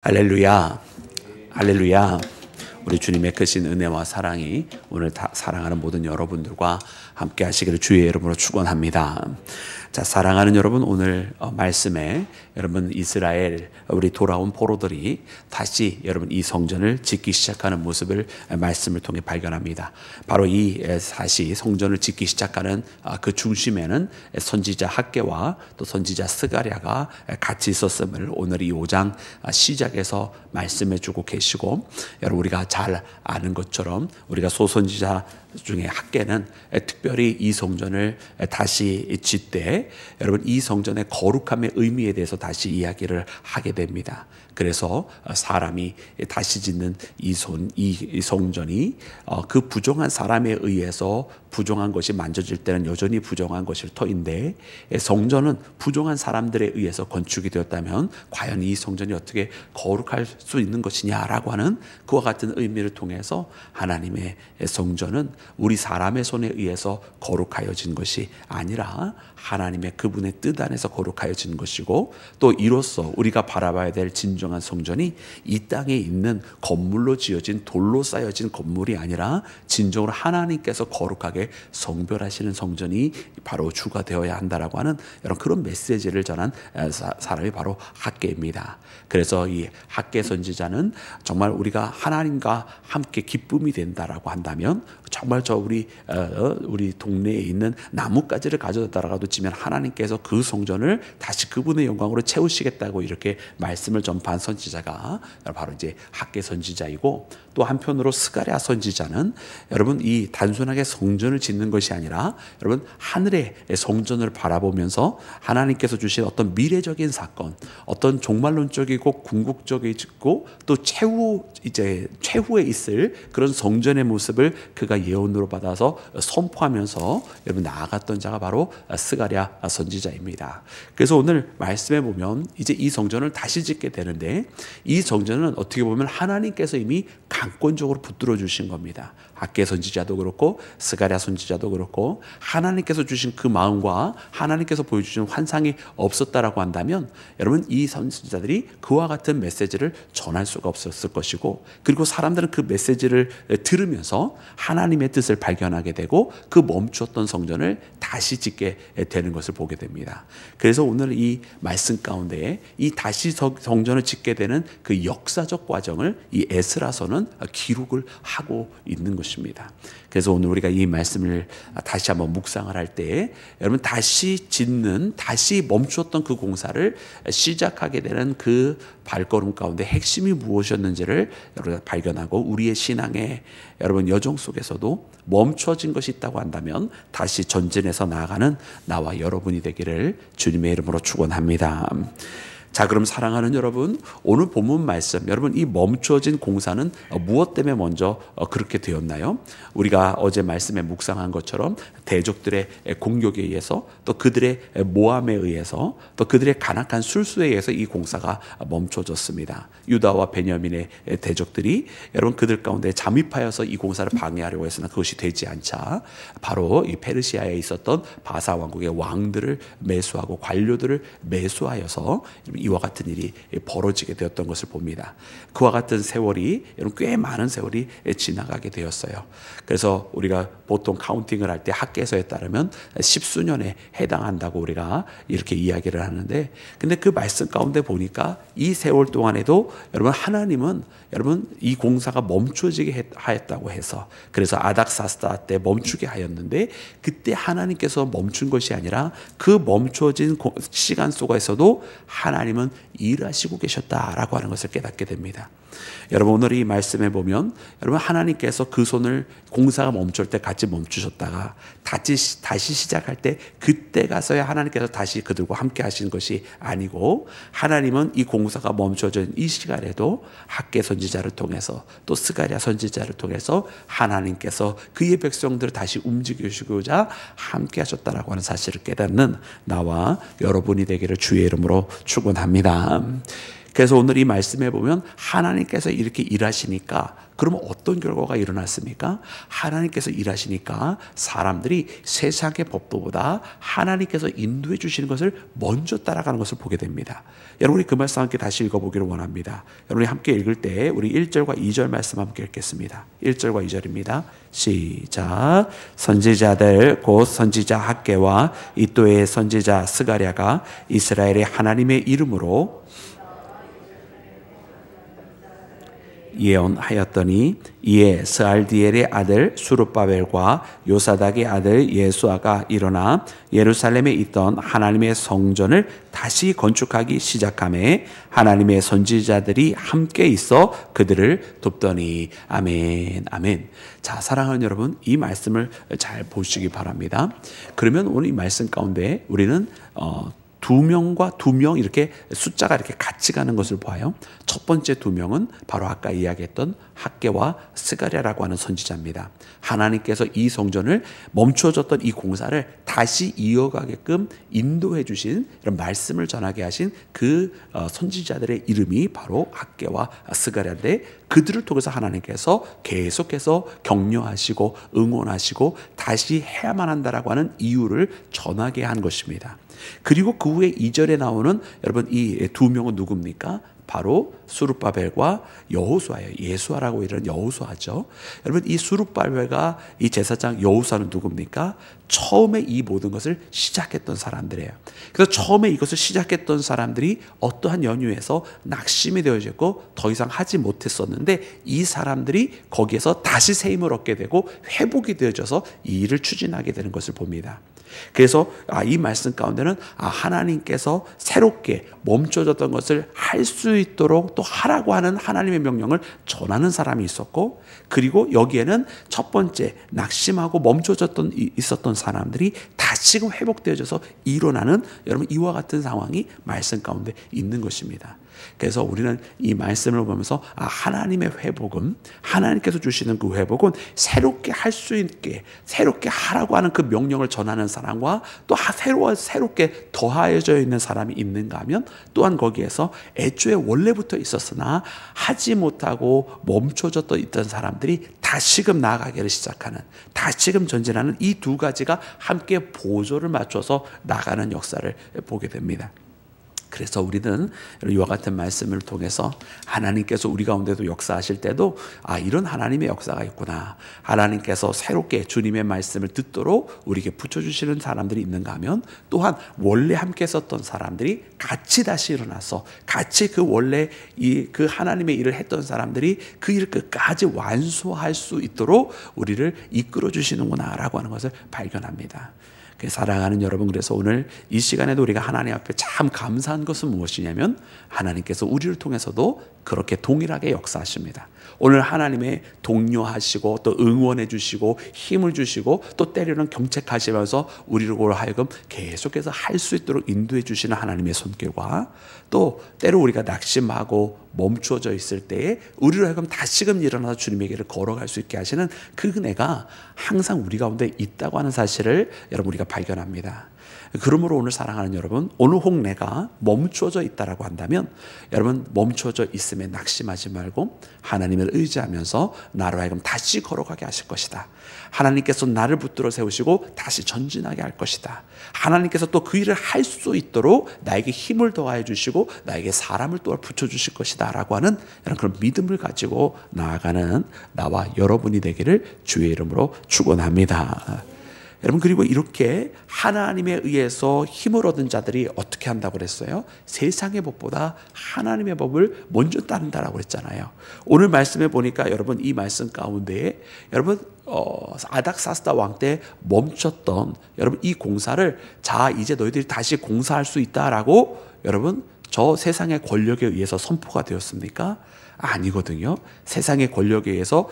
할렐루야, 할렐루야. 우리 주님의 크신 은혜와 사랑이 오늘 다 사랑하는 모든 여러분들과 함께 하시기를 주의 이름으로 축원합니다. 자, 사랑하는 여러분, 오늘 말씀에 여러분 이스라엘 우리 돌아온 포로들이 다시 여러분 이 성전을 짓기 시작하는 모습을 말씀을 통해 발견합니다. 바로 이 다시 성전을 짓기 시작하는 그 중심에는 선지자 학개와 또 선지자 스가랴가 같이 있었음을 오늘 이 5장 시작에서 말씀해 주고 계시고, 여러분 우리가 잘 아는 것처럼 우리가 소선지자 중에 학개는 특별히 이 성전을 다시 짓되 여러분 이 성전의 거룩함의 의미에 대해서 다시 이야기를 하게 됩니다. 그래서 사람이 다시 짓는 이 성전이 그 부정한 사람에 의해서 부정한 것이 만져질 때는 여전히 부정한 것일 터인데, 성전은 부정한 사람들에 의해서 건축이 되었다면 과연 이 성전이 어떻게 거룩할 수 있는 것이냐라고 하는 그와 같은 의미를 통해서 하나님의 성전은 우리 사람의 손에 의해서 거룩하여진 것이 아니라 하나님의 그분의 뜻 안에서 거룩하여진 것이고, 또 이로써 우리가 바라봐야 될 진정한 성전이 이 땅에 있는 건물로 지어진 돌로 쌓여진 건물이 아니라 진정으로 하나님께서 거룩하게 성별하시는 성전이 바로 주가 되어야 한다라고 하는 이런 그런 메시지를 전한 사람이 바로 학개입니다. 그래서 이 학개 선지자는 정말 우리가 하나님과 함께 기쁨이 된다라고 한다면 정말 우리 동네에 있는 나뭇가지를 가져다라도 지면 하나님께서 그 성전을 다시 그분의 영광으로 채우시겠다고 이렇게 말씀을 전파한 선지자가 바로 이제 학개 선지자이고, 또 한편으로 스가랴 선지자는 여러분 이 단순하게 성전을 짓는 것이 아니라 여러분 하늘의 성전을 바라보면서 하나님께서 주신 어떤 미래적인 사건, 어떤 종말론적이고 궁극적이고 또 최후에 있을 그런 성전의 모습을 그가 예언으로 받아서 선포하면서 여러분 나아갔던 자가 바로 스가랴 선지자입니다. 그래서 오늘 말씀에 보면 이제 이 성전을 다시 짓게 되는데, 이 성전은 어떻게 보면 하나님께서 이미 강권적으로 붙들어 주신 겁니다. 학개 선지자도 그렇고 스가랴 선지자도 그렇고 하나님께서 주신 그 마음과 하나님께서 보여주신 환상이 없었다라고 한다면 여러분 이 선지자들이 그와 같은 메시지를 전할 수가 없었을 것이고, 그리고 사람들은 그 메시지를 들으면서 하나님의 뜻을 발견하게 되고 그 멈추었던 성전을 다시 짓게 되는 것을 보게 됩니다. 그래서 오늘 이 말씀 가운데 이 다시 성전을 짓게 되는 그 역사적 과정을 이 에스라서는 기록을 하고 있는 것입니다. 그래서 오늘 우리가 이 말씀을 다시 한번 묵상을 할 때 여러분 다시 짓는, 다시 멈추었던 그 공사를 시작하게 되는 그 발걸음 가운데 핵심이 무엇이었는지를 여러분 발견하고, 우리의 신앙의 여러분 여정 속에서도 멈춰진 것이 있다고 한다면 다시 전진해서 나아가는 나와 여러분이 되기를 주님의 이름으로 축원합니다. 자, 그럼 사랑하는 여러분, 오늘 본문 말씀, 여러분 이 멈춰진 공사는 무엇 때문에 먼저 그렇게 되었나요? 우리가 어제 말씀에 묵상한 것처럼 대적들의 공격에 의해서, 또 그들의 모함에 의해서, 또 그들의 간악한 술수에 의해서 이 공사가 멈춰졌습니다. 유다와 베냐민의 대적들이 여러분 그들 가운데 잠입하여서 이 공사를 방해하려고 했으나 그것이 되지 않자 바로 이 페르시아에 있었던 바사 왕국의 왕들을 매수하고 관료들을 매수하여서 이와 같은 일이 벌어지게 되었던 것을 봅니다. 그와 같은 세월이 여러분 꽤 많은 세월이 지나가게 되었어요. 그래서 우리가 보통 카운팅을 할 때 학개서에 따르면 10수년에 해당한다고 우리가 이렇게 이야기를 하는데, 근데 그 말씀 가운데 보니까 이 세월 동안에도 여러분 하나님은 여러분 이 공사가 멈춰지게 하였다고 해서, 그래서 아닥사스다 때 멈추게 하였는데 그때 하나님께서 멈춘 것이 아니라 그 멈춰진 시간 속에서도 하나님은 일하시고 계셨다라고 하는 것을 깨닫게 됩니다. 여러분 오늘 이 말씀에 보면 여러분 하나님께서 그 손을 공사가 멈출 때 같이 멈추셨다가 다시 시작할 때 그때 가서야 하나님께서 다시 그들과 함께 하시는 것이 아니고, 하나님은 이 공사가 멈춰진 이 시간에도 학개 선지자를 통해서 또 스가랴 선지자를 통해서 하나님께서 그의 백성들을 다시 움직이시고자 함께 하셨다라고 하는 사실을 깨닫는 나와 여러분이 되기를 주의 이름으로 축원합니다. 그래서 오늘 이 말씀에 보면 하나님께서 이렇게 일하시니까 그러면 어떤 결과가 일어났습니까? 하나님께서 일하시니까 사람들이 세상의 법도보다 하나님께서 인도해 주시는 것을 먼저 따라가는 것을 보게 됩니다. 여러분이 그 말씀 함께 다시 읽어보기를 원합니다. 여러분이 함께 읽을 때 우리 1절과 2절 말씀 함께 읽겠습니다. 1절과 2절입니다. 시작. 선지자들 곧 선지자 학개와 이또의 선지자 스가랴가 이스라엘의 하나님의 이름으로 예언하였더니 이에 스알디엘의 아들 수룹바벨과 요사닥의 아들 예수아가 일어나 예루살렘에 있던 하나님의 성전을 다시 건축하기 시작하매 하나님의 선지자들이 함께 있어 그들을 돕더니. 아멘, 아멘. 자, 사랑하는 여러분, 이 말씀을 잘 보시기 바랍니다. 그러면 오늘 이 말씀 가운데 우리는 2명과 2명 이렇게 숫자가 이렇게 같이 가는 것을 봐요. 첫 번째 2명은 바로 아까 이야기했던 학개와 스가랴라고 하는 선지자입니다. 하나님께서 이 성전을 멈춰졌던 이 공사를 다시 이어가게끔 인도해 주신 이런 말씀을 전하게 하신 그 선지자들의 이름이 바로 학개와 스가랴인데 그들을 통해서 하나님께서 계속해서 격려하시고 응원하시고 다시 해야만 한다라고 하는 이유를 전하게 한 것입니다. 그리고 그 후에 2절에 나오는 여러분 이 2명은 누굽니까? 바로 수룹바벨과 여호수아예요. 예수아라고 이런 여호수아죠. 여러분 이 수룹바벨과 이 제사장 여호수아는 누굽니까? 처음에 이 모든 것을 시작했던 사람들이에요. 그래서 처음에 이것을 시작했던 사람들이 어떠한 연유에서 낙심이 되어졌고 더 이상 하지 못했었는데 이 사람들이 거기에서 다시 새 힘을 얻게 되고 회복이 되어져서 이 일을 추진하게 되는 것을 봅니다. 그래서 이 말씀 가운데는 하나님께서 새롭게 멈춰졌던 것을 할 수 있도록 또 하라고 하는 하나님의 명령을 전하는 사람이 있었고, 그리고 여기에는 첫 번째 낙심하고 멈춰졌던 있었던 사람들이 다시금 회복되어져서 일어나는 여러분 이와 같은 상황이 말씀 가운데 있는 것입니다. 그래서 우리는 이 말씀을 보면서 하나님의 회복은, 하나님께서 주시는 그 회복은 새롭게 할 수 있게 새롭게 하라고 하는 그 명령을 전하는 사람과 또 새롭게 더하여져 있는 사람이 있는가 하면 또한 거기에서 애초에 원래부터 있었으나 하지 못하고 멈춰졌던 있던 사람들이 다시금 나아가기를 시작하는, 다시금 전진하는 이 두 가지가 함께 보조를 맞춰서 나가는 역사를 보게 됩니다. 그래서 우리는 이와 같은 말씀을 통해서 하나님께서 우리 가운데도 역사하실 때도 이런 하나님의 역사가 있구나, 하나님께서 새롭게 주님의 말씀을 듣도록 우리에게 붙여주시는 사람들이 있는가 하면 또한 원래 함께 썼던 사람들이 같이 다시 일어나서 같이 그 원래 그 하나님의 일을 했던 사람들이 그 일을 끝까지 완수할 수 있도록 우리를 이끌어 주시는구나 라고 하는 것을 발견합니다. 사랑하는 여러분, 그래서 오늘 이 시간에도 우리가 하나님 앞에 참 감사한 것은 무엇이냐면 하나님께서 우리를 통해서도 그렇게 동일하게 역사하십니다. 오늘 하나님의 독려하시고 또 응원해 주시고 힘을 주시고 또 때로는 경책하시면서 우리로 하여금 계속해서 할 수 있도록 인도해 주시는 하나님의 손길과 또 때로 우리가 낙심하고 멈추어져 있을 때에 우리로 하여금 다시금 일어나서 주님의 길을 걸어갈 수 있게 하시는 그 은혜가 항상 우리 가운데 있다고 하는 사실을 여러분 우리가 발견합니다. 그러므로 오늘 사랑하는 여러분, 오늘 혹 내가 멈추어져 있다라고 한다면 여러분 멈추어져 있음에 낙심하지 말고 하나님을 의지하면서 나로 하여금 다시 걸어가게 하실 것이다. 하나님께서 나를 붙들어 세우시고 다시 전진하게 할 것이다. 하나님께서 또 그 일을 할 수 있도록 나에게 힘을 더하여 주시고 나에게 사람을 또 붙여주실 것이다 라고 하는 그런 믿음을 가지고 나아가는 나와 여러분이 되기를 주의 이름으로 축원합니다. 여러분, 그리고 이렇게 하나님에 의해서 힘을 얻은 자들이 어떻게 한다고 그랬어요? 세상의 법보다 하나님의 법을 먼저 따른다라고 그랬잖아요. 오늘 말씀에 보니까 여러분 이 말씀 가운데에 여러분 아닥사스다 왕 때 멈췄던 여러분 이 공사를 자 이제 너희들이 다시 공사할 수 있다라고 여러분 저 세상의 권력에 의해서 선포가 되었습니까? 아니거든요. 세상의 권력에 의해서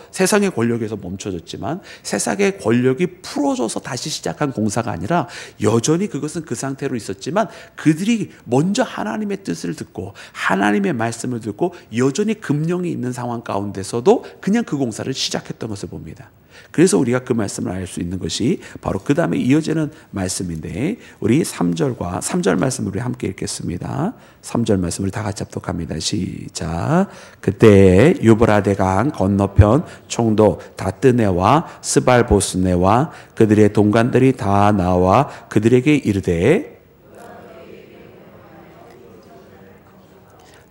멈춰졌지만 세상의 권력이 풀어져서 다시 시작한 공사가 아니라 여전히 그것은 그 상태로 있었지만 그들이 먼저 하나님의 뜻을 듣고 하나님의 말씀을 듣고 여전히 금령이 있는 상황 가운데서도 그냥 그 공사를 시작했던 것을 봅니다. 그래서 우리가 그 말씀을 알 수 있는 것이 바로 그 다음에 이어지는 말씀인데 우리 3절 말씀을 우리 함께 읽겠습니다. 3절 말씀을 다 같이 합독합니다. 시작. 그때 유브라데 강 건너편 총독 다뜨네와 스발보스네와 그들의 동관들이 다 나와 그들에게 이르되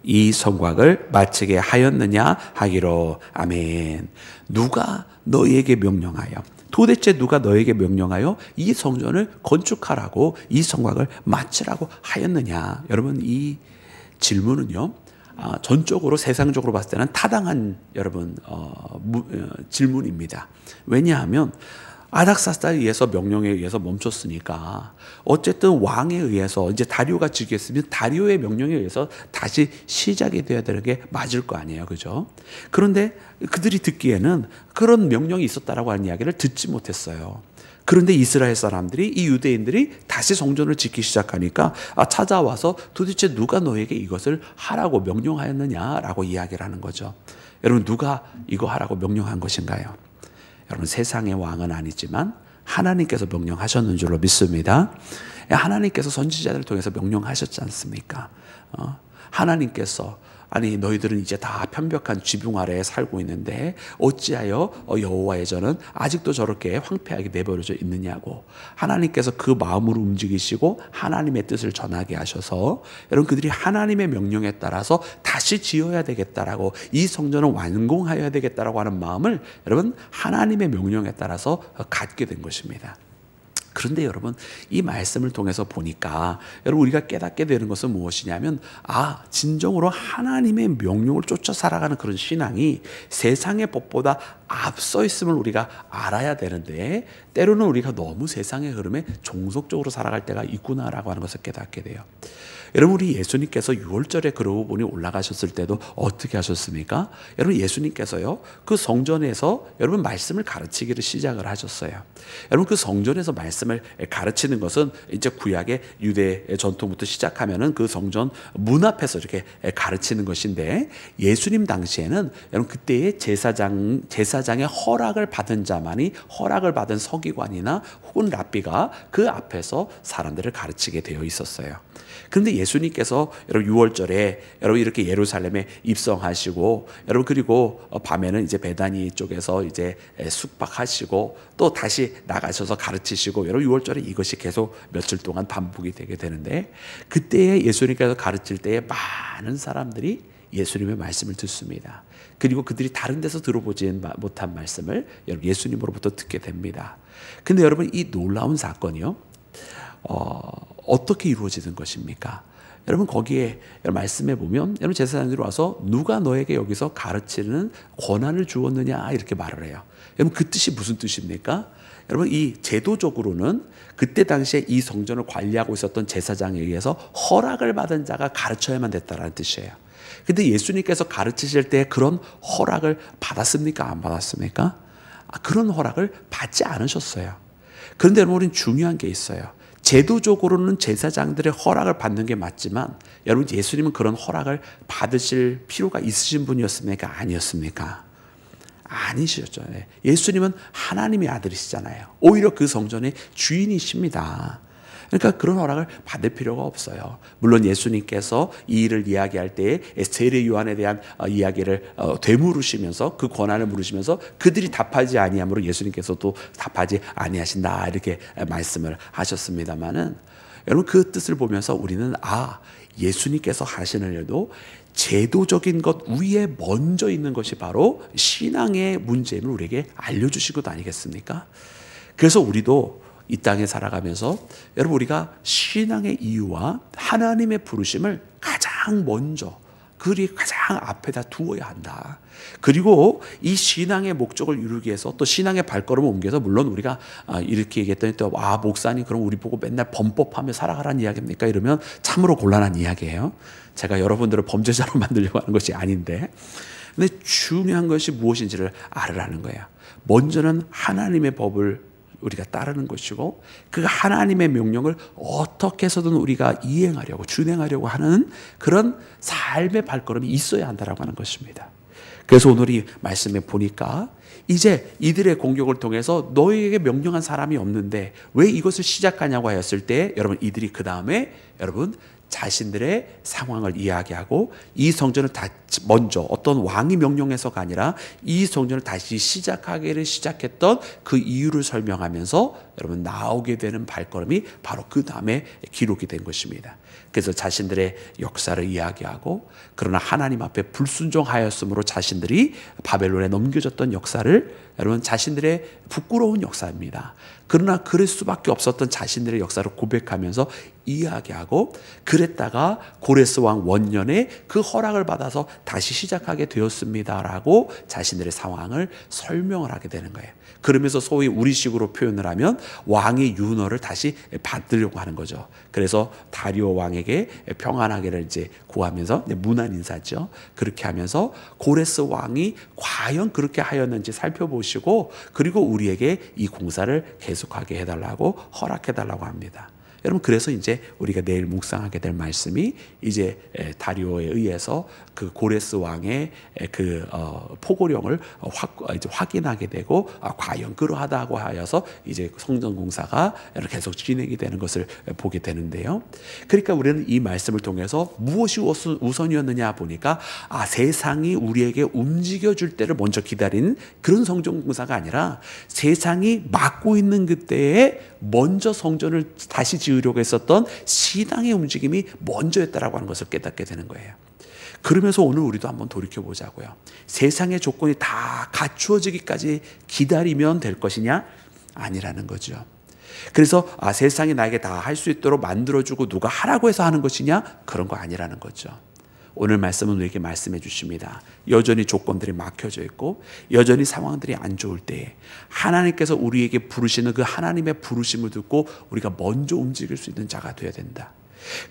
이 성곽을 마치게 하였느냐 하기로. 아멘. 누가 너희에게 명령하여, 도대체 누가 너에게 명령하여 이 성전을 건축하라고, 이 성곽을 마치라고 하였느냐. 여러분, 이 질문은요, 전적으로 세상적으로 봤을 때는 타당한 질문입니다. 왜냐하면 아닥사스다에 의해서 명령에 의해서 멈췄으니까 어쨌든 왕에 의해서 이제 다리오가 즉위했으면 다리오의 명령에 의해서 다시 시작이 되어야 되는 게 맞을 거 아니에요, 그죠? 그런데 그들이 듣기에는 그런 명령이 있었다라고 하는 이야기를 듣지 못했어요. 그런데 이스라엘 사람들이, 이 유대인들이 다시 성전을 짓기 시작하니까 찾아와서 도대체 누가 너에게 이것을 하라고 명령하였느냐라고 이야기를 하는 거죠. 여러분, 누가 이거 하라고 명령한 것인가요? 여러분, 세상의 왕은 아니지만 하나님께서 명령하셨는 줄로 믿습니다. 하나님께서 선지자들을 통해서 명령하셨지 않습니까? 하나님께서 아니 너희들은 이제 다 편벽한 지붕 아래에 살고 있는데 어찌하여 여호와의 전은 아직도 저렇게 황폐하게 내버려져 있느냐고 하나님께서 그 마음으로 움직이시고 하나님의 뜻을 전하게 하셔서 여러분 그들이 하나님의 명령에 따라서 다시 지어야 되겠다라고 이 성전을 완공하여야 되겠다라고 하는 마음을 여러분 하나님의 명령에 따라서 갖게 된 것입니다. 그런데 여러분 이 말씀을 통해서 보니까 여러분 우리가 깨닫게 되는 것은 무엇이냐면 진정으로 하나님의 명령을 쫓아 살아가는 그런 신앙이 세상의 법보다 앞서 있음을 우리가 알아야 되는데 때로는 우리가 너무 세상의 흐름에 종속적으로 살아갈 때가 있구나라고 하는 것을 깨닫게 돼요. 여러분 우리 예수님께서 6월절에 그러고 보니 올라가셨을 때도 어떻게 하셨습니까? 여러분 예수님께서요 그 성전에서 여러분 말씀을 가르치기를 시작을 하셨어요. 여러분 그 성전에서 말씀을 가르치는 것은 이제 구약의 유대 전통부터 시작하면은 그 성전 문 앞에서 이렇게 가르치는 것인데 예수님 당시에는 여러분 그때의 제사장의 허락을 받은 자만이 허락을 받은 서기관이나 혹은 랍비가 그 앞에서 사람들을 가르치게 되어 있었어요. 그런데 예수님께서 여러분 6월절에 여러분 이렇게 예루살렘에 입성하시고 여러분 그리고 밤에는 이제 베다니 쪽에서 이제 숙박하시고 또 다시 나가셔서 가르치시고 여러분 6월절에 이것이 계속 며칠 동안 반복이 되게 되는데 그때에 예수님께서 가르칠 때에 많은 사람들이 예수님의 말씀을 듣습니다. 그리고 그들이 다른 데서 들어보지 못한 말씀을 여러분 예수님으로부터 듣게 됩니다. 근데 여러분 이 놀라운 사건이요. 어떻게 이루어지는 것입니까? 여러분 거기에 말씀해 보면 여러분 제사장들이 와서 누가 너에게 여기서 가르치는 권한을 주었느냐 이렇게 말을 해요. 여러분 그 뜻이 무슨 뜻입니까? 여러분 이 제도적으로는 그때 당시에 이 성전을 관리하고 있었던 제사장에 의해서 허락을 받은 자가 가르쳐야만 됐다는 뜻이에요. 근데 예수님께서 가르치실 때 그런 허락을 받았습니까? 안 받았습니까? 그런 허락을 받지 않으셨어요. 그런데 여러분 우리는 중요한 게 있어요. 제도적으로는 제사장들의 허락을 받는 게 맞지만 여러분 예수님은 그런 허락을 받으실 필요가 있으신 분이었습니까? 아니었습니까? 아니셨죠. 예수님은 하나님의 아들이시잖아요. 오히려 그 성전의 주인이십니다. 그러니까 그런 허락을 받을 필요가 없어요. 물론 예수님께서 이 일을 이야기할 때에 세례 요한에 대한 이야기를 되물으시면서 그 권한을 물으시면서 그들이 답하지 아니하므로 예수님께서도 답하지 아니하신다 이렇게 말씀을 하셨습니다마는 여러분 그 뜻을 보면서 우리는 예수님께서 하시는 일도 제도적인 것 위에 먼저 있는 것이 바로 신앙의 문제임을 우리에게 알려주신 것 아니겠습니까? 그래서 우리도 이 땅에 살아가면서 여러분 우리가 신앙의 이유와 하나님의 부르심을 가장 먼저 그리 가장 앞에다 두어야 한다. 그리고 이 신앙의 목적을 이루기 위해서 또 신앙의 발걸음을 옮겨서 물론 우리가 이렇게 얘기했더니 또 목사님 그럼 우리 보고 맨날 범법하며 살아가라는 이야기입니까? 이러면 참으로 곤란한 이야기예요. 제가 여러분들을 범죄자로 만들려고 하는 것이 아닌데 근데 중요한 것이 무엇인지를 알으라는 거예요. 먼저는 하나님의 법을 우리가 따르는 것이고 그 하나님의 명령을 어떻게 해서든 우리가 이행하려고 준행하려고 하는 그런 삶의 발걸음이 있어야 한다라고 하는 것입니다. 그래서 오늘 이 말씀에 보니까 이제 이들의 공격을 통해서 너희에게 명령한 사람이 없는데 왜 이것을 시작하냐고 하였을 때 여러분 이들이 그 다음에 여러분 자신들의 상황을 이야기하고 이 성전을 먼저 어떤 왕이 명령해서가 아니라 이 성전을 다시 시작하기를 시작했던 그 이유를 설명하면서 여러분 나오게 되는 발걸음이 바로 그 다음에 기록이 된 것입니다. 그래서 자신들의 역사를 이야기하고 그러나 하나님 앞에 불순종하였으므로 자신들이 바벨론에 넘겨졌던 역사를 여러분 자신들의 부끄러운 역사입니다. 그러나 그럴 수밖에 없었던 자신들의 역사를 고백하면서 이야기하고 그랬다가 고레스 왕 원년에 그 허락을 받아서 다시 시작하게 되었습니다라고 자신들의 상황을 설명을 하게 되는 거예요. 그러면서 소위 우리식으로 표현을 하면 왕의 윤허를 다시 받으려고 하는 거죠. 그래서 다리오 왕에게 평안하게를 이제 구하면서 문안 인사죠. 그렇게 하면서 고레스 왕이 과연 그렇게 하였는지 살펴보시고 그리고 우리에게 이 공사를 계속하게 해달라고 허락해달라고 합니다. 여러분 그래서 이제 우리가 내일 묵상하게 될 말씀이 이제 다리오에 의해서 그 고레스 왕의 그 포고령을 이제 확인하게 되고 과연 그러하다고 하여서 이제 성전 공사가 계속 진행이 되는 것을 보게 되는데요. 그러니까 우리는 이 말씀을 통해서 무엇이 우선이었느냐 보니까 세상이 우리에게 움직여줄 때를 먼저 기다리는 그런 성전 공사가 아니라 세상이 막고 있는 그때에 먼저 성전을 다시 지으려고 했었던 신앙의 움직임이 먼저였다라고 하는 것을 깨닫게 되는 거예요. 그러면서 오늘 우리도 한번 돌이켜보자고요. 세상의 조건이 다 갖추어지기까지 기다리면 될 것이냐? 아니라는 거죠. 그래서 세상이 나에게 다 할 수 있도록 만들어주고 누가 하라고 해서 하는 것이냐? 그런 거 아니라는 거죠. 오늘 말씀은 우리에게 말씀해 주십니다. 여전히 조건들이 막혀져 있고 여전히 상황들이 안 좋을 때에 하나님께서 우리에게 부르시는 그 하나님의 부르심을 듣고 우리가 먼저 움직일 수 있는 자가 되어야 된다.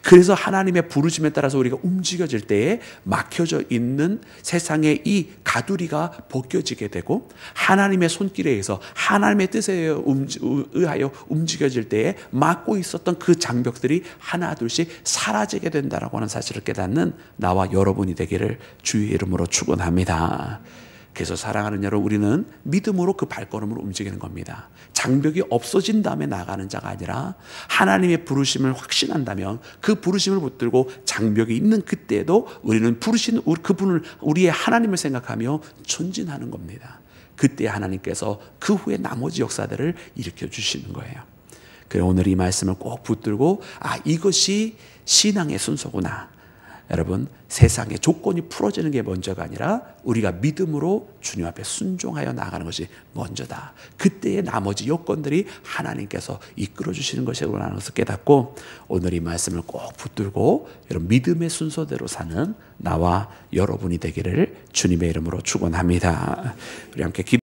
그래서 하나님의 부르심에 따라서 우리가 움직여질 때에 막혀져 있는 세상의 이 가두리가 벗겨지게 되고 하나님의 손길에 의해서 하나님의 뜻에 의하여 움직여질 때에 막고 있었던 그 장벽들이 하나 둘씩 사라지게 된다라고 하는 사실을 깨닫는 나와 여러분이 되기를 주의 이름으로 축원합니다. 그래서 사랑하는 여러분, 우리는 믿음으로 그 발걸음을 움직이는 겁니다. 장벽이 없어진 다음에 나가는 자가 아니라 하나님의 부르심을 확신한다면 그 부르심을 붙들고 장벽이 있는 그때에도 우리는 부르신 그분을 우리의 하나님을 생각하며 전진하는 겁니다. 그때 하나님께서 그 후에 나머지 역사들을 일으켜 주시는 거예요. 그래서 오늘 이 말씀을 꼭 붙들고 이것이 신앙의 순서구나. 여러분, 세상의 조건이 풀어지는 게 먼저가 아니라 우리가 믿음으로 주님 앞에 순종하여 나가는 것이 먼저다. 그때의 나머지 여건들이 하나님께서 이끌어 주시는 것이라는 것을 깨닫고 오늘 이 말씀을 꼭 붙들고 여러분 믿음의 순서대로 사는 나와 여러분이 되기를 주님의 이름으로 축원합니다. 우리 함께